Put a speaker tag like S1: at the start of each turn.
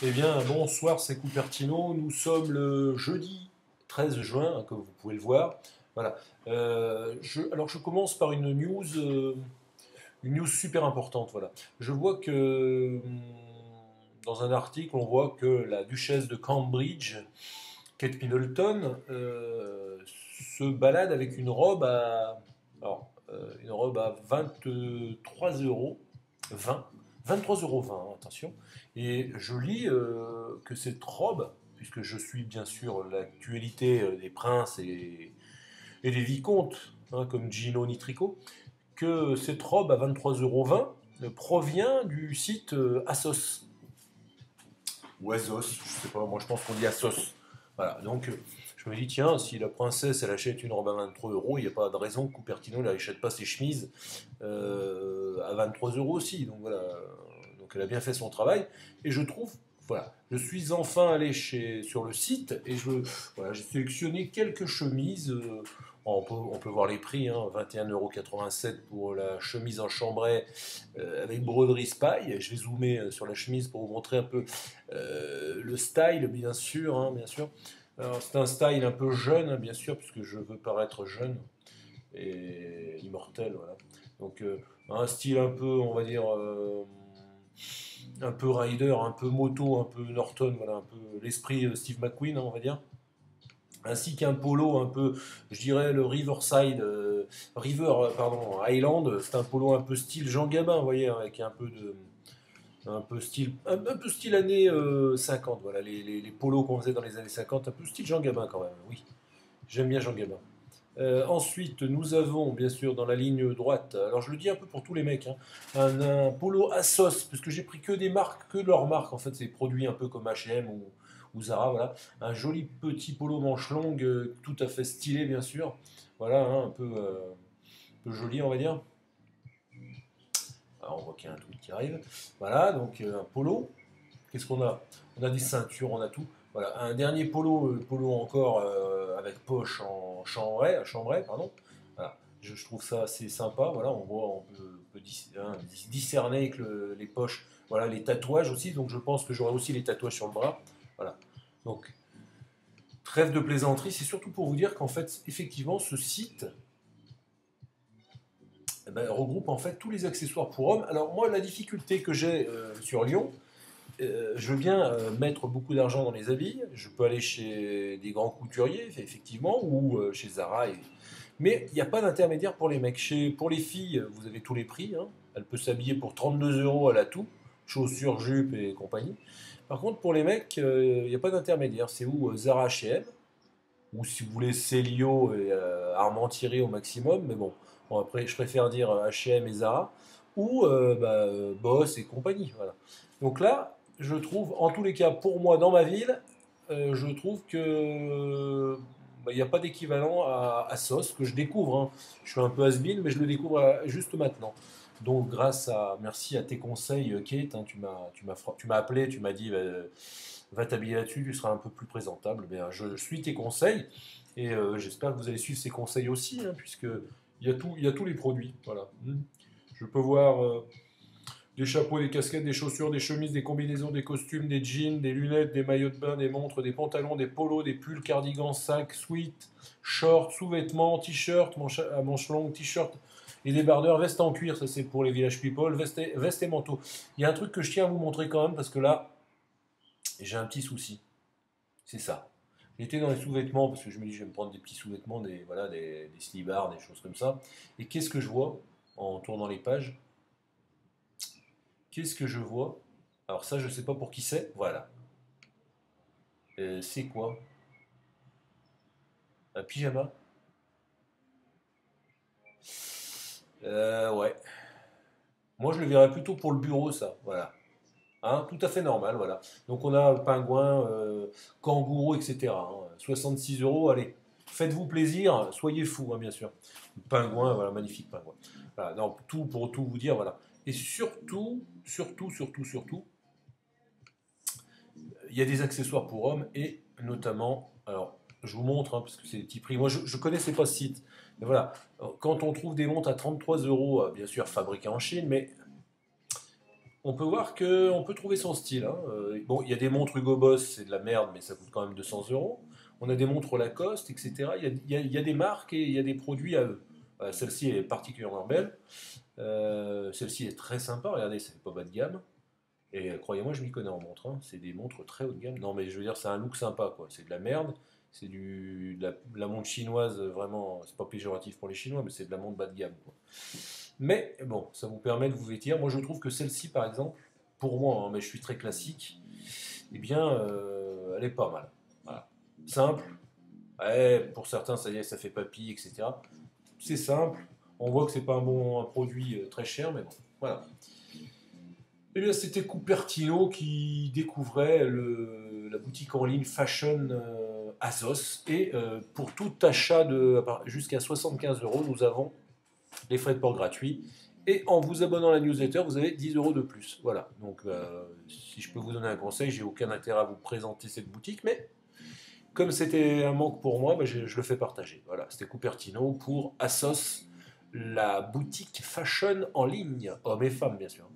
S1: Eh bien, bonsoir, c'est Cupertino. Nous sommes le jeudi 13 juin, hein, comme vous pouvez le voir. Voilà. Alors, je commence par une news super importante. Voilà. Je vois que dans un article, on voit que la duchesse de Cambridge, Kate Middleton, se balade avec une robe une robe à 23 euros 20, 23,20 €, attention. Et je lis que cette robe, puisque je suis bien sûr l'actualité des princes et des vicomtes, hein, comme Gino Nitrico, que cette robe à 23,20 € provient du site Assos. Ou Asos, je sais pas, moi je pense qu'on dit Assos. Voilà, donc je me dis, tiens, si la princesse elle achète une robe à 23 euros, il n'y a pas de raison que Cupertino n'achète pas ses chemises à 23 euros aussi. Donc voilà, donc elle a bien fait son travail. Et je trouve, voilà, je suis enfin allé sur le site et voilà, j'ai sélectionné quelques chemises. On peut voir les prix, hein, 21,87 € pour la chemise en chambray avec broderie Spy. Je vais zoomer sur la chemise pour vous montrer un peu le style, bien sûr, hein, bien sûr. Alors, c'est un style un peu jeune, hein, bien sûr, puisque je veux paraître jeune et immortel, voilà. Donc, un style un peu, on va dire, un peu rider, un peu moto, un peu Norton, voilà, un peu l'esprit Steve McQueen, hein, on va dire. Ainsi qu'un polo un peu, je dirais le pardon, Highland, c'est un polo un peu style Jean Gabin, vous voyez, hein, avec un peu style années 50, voilà, les polos qu'on faisait dans les années 50, un peu style Jean Gabin quand même, oui, j'aime bien Jean Gabin. Ensuite, nous avons bien sûr dans la ligne droite, alors je le dis un peu pour tous les mecs, hein, un polo Assos, parce que j'ai pris que des marques, que de leurs marques, en fait, c'est des produits un peu comme H&M ou Zara, voilà. Un joli petit polo manche longue, tout à fait stylé, bien sûr, voilà, hein, un peu joli, on va dire. Alors, on voit qu'il y a un truc qui arrive. Voilà, donc un polo. Qu'est-ce qu'on a? On a des ceintures, on a tout. Voilà, un dernier polo encore avec poche en chambray, pardon. Voilà, je trouve ça assez sympa. Voilà, on peut discerner avec les poches. Voilà, les tatouages aussi. Donc je pense que j'aurai aussi les tatouages sur le bras. Voilà. Donc trêve de plaisanterie, c'est surtout pour vous dire qu'en fait, effectivement, ce site regroupe en fait tous les accessoires pour hommes. Alors moi, la difficulté que j'ai sur Lyon, je veux bien mettre beaucoup d'argent dans les habits. Je peux aller chez des grands couturiers, effectivement, ou chez Zara. Mais il n'y a pas d'intermédiaire pour les mecs. Pour les filles, vous avez tous les prix, hein. Elle peut s'habiller pour 32 euros, elle a tout. Chaussures, jupes et compagnie. Par contre, pour les mecs, il n'y a pas d'intermédiaire. C'est où Zara H&M, ou si vous voulez Célio et Armand-Thierry au maximum. Mais bon, après, je préfère dire H&M et Zara. Ou Boss et compagnie. Voilà. Donc là, je trouve, en tous les cas, pour moi, dans ma ville, je trouve que il n'y a pas d'équivalent à SOS que je découvre, hein. Je suis un peu has-been, mais je le découvre juste maintenant. Donc, merci à tes conseils, Kate, hein, tu m'as appelé, tu m'as dit, va t'habiller là-dessus, tu seras un peu plus présentable. Bien, je suis tes conseils et j'espère que vous allez suivre ces conseils aussi, hein, puisque il y a tous les produits. Voilà. Je peux voir des chapeaux, des casquettes, des chaussures, des chemises, des combinaisons, des costumes, des jeans, des lunettes, des maillots de bain, des montres, des pantalons, des polos, des pulls, cardigans, sacs, sweats, shorts, sous-vêtements, t-shirts, à manches longues, t-shirts et débardeurs, vestes en cuir, ça c'est pour les village people, vestes et manteaux. Il y a un truc que je tiens à vous montrer quand même parce que là, j'ai un petit souci. C'est ça. J'étais dans les sous-vêtements parce que je me dis je vais me prendre des petits sous-vêtements, voilà, des slibards, des choses comme ça. Et qu'est-ce que je vois en tournant les pages? Qu'est-ce que je vois? Alors ça, je sais pas pour qui c'est. Voilà. C'est quoi? Un pyjama? Ouais. Moi, je le verrais plutôt pour le bureau, ça. Voilà. Hein, tout à fait normal, voilà. Donc on a pingouin, kangourou, etc., hein. 66 euros, allez. Faites-vous plaisir, soyez fous, hein, bien sûr. Pingouin, voilà, magnifique pingouin. Voilà, non, tout pour tout vous dire, voilà. Et surtout, il y a des accessoires pour hommes et notamment, alors je vous montre, hein, parce que c'est des petits prix. Moi, je ne connaissais pas ce site. Mais voilà, quand on trouve des montres à 33 euros, bien sûr fabriquées en Chine, mais on peut voir qu'on peut trouver son style, hein. Bon, il y a des montres Hugo Boss, c'est de la merde, mais ça coûte quand même 200 euros. On a des montres Lacoste, etc. Il y a des marques et il y a des produits à eux. Celle-ci est particulièrement belle. Celle-ci est très sympa. Regardez, c'est pas bas de gamme. Et croyez-moi, je m'y connais en montre, hein. C'est des montres très haut de gamme. Non, mais je veux dire, c'est un look sympa, quoi. C'est de la merde. C'est de la montre chinoise, vraiment. C'est pas péjoratif pour les Chinois, mais c'est de la montre bas de gamme, quoi. Mais bon, ça vous permet de vous vêtir. Moi, je trouve que celle-ci, par exemple, pour moi, hein, mais je suis très classique, eh bien, elle est pas mal. Voilà. Simple. Ouais, pour certains, ça y est, ça fait papy, etc. C'est simple. On voit que c'est pas un produit très cher, mais bon, voilà. Eh bien, c'était Cupertino qui découvrait la boutique en ligne Fashion Azos. Et pour tout achat jusqu'à 75 euros, nous avons les frais de port gratuits. Et en vous abonnant à la newsletter, vous avez 10 euros de plus. Voilà. Donc, si je peux vous donner un conseil, j'ai aucun intérêt à vous présenter cette boutique, mais comme c'était un manque pour moi, bah, je le fais partager. Voilà. C'était Cupertino pour Asos, la boutique fashion en ligne, hommes et femmes, bien sûr.